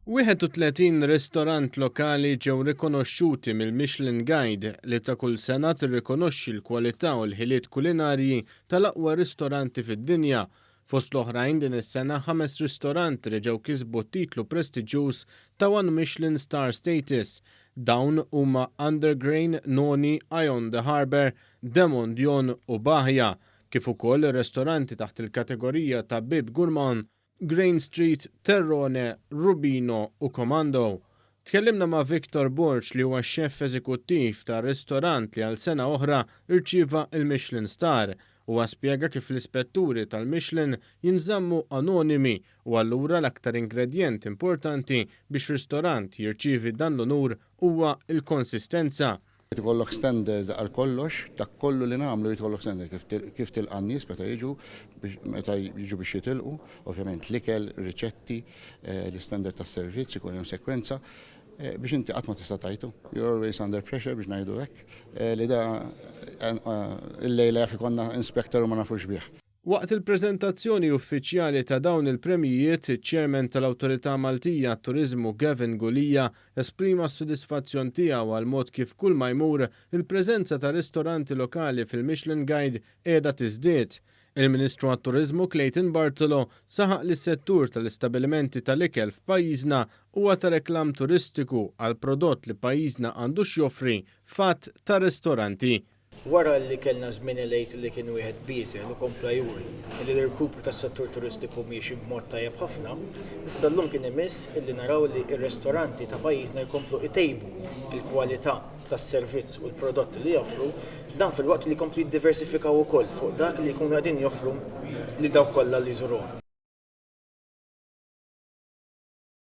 31 ristorant lokali ġew rikonoxxuti mill-Michelin Guide li ta' kull sena tirrikonoxxi l-kwalità u l-ħiliet kulinarji tal-aqwa ristoranti fid-dinja. Fost l-oħrajn din is-sena 5 ristoranti li ġew kisbu titlu prestiġjuż ta' One Michelin Star Status. Dawn huma Undergrain, Noni, Eye on the Harbour, Demon Dion u Bahja, kif ukoll ir-ristoranti taħt il-kategorija ta' Bib Gourmand, Grain Street, Terrone, Rubino u Komando. Tkellimna ma' Viktor Borch li huwa xef eżekuttiv ta' ristorant li għal sena oħra irċieva il-Michelin Star u spjega kif l-ispetturi tal-Michelin jinżammu anonimi u allura l-aktar ingredjent importanti biex ristorant jirċievi dan l-onur huwa il-konsistenza. Jitkollok standard għal kollox, dak kollu li nagħmlu jitkollok standard kif tilqa' nies meta jiġu biex jitilqu, ovvjament l-ikel, riċetti, l-istandard tas-servizz ikun hemm sekwenza biex inti qatt ma tista' tajtu. You're always under pressure biex ngħidu hekk li da il-lejla jaf ikollna inspektor u ma nafux bih. Waqt il-preżentazzjoni uffiċjali ta' dawn il-premijiet, iċ-Chairman tal-Awtorità Maltija għat-Turiżmu Gavin Gulija esprima s-sodisfazzjon tiegħu għal mod kif kull ma jmur il-preżenza ta' ristoranti lokali fil-Michelin Guide qiegħda tiżdied. Il-Ministru għat-Turiżmu Clayton Bartolo saħaq li s-settur tal-istabbilimenti tal-ikel f'pajjiżna huwa ta' reklam turistiku għal prodott li pajjiżna għandux joffri fatt ta' ristoranti. Wara li kellna żmien lejt li kien wieħed biżel u kompla juri li l-irkupru tas-settur turistiku miexi b'mod tajjeb ħafna, issa llum kien imiss illi naraw li r-ristoranti ta' pajjiżna jkomplu itejbu il-kwalità tas-servizz u l-prodotti li joffru, dan fil-waqt li jkomplu jiddiversifikaw ukoll fuq dak li jkunu qegħdin joffru lil dawk kollha li jżuruhom.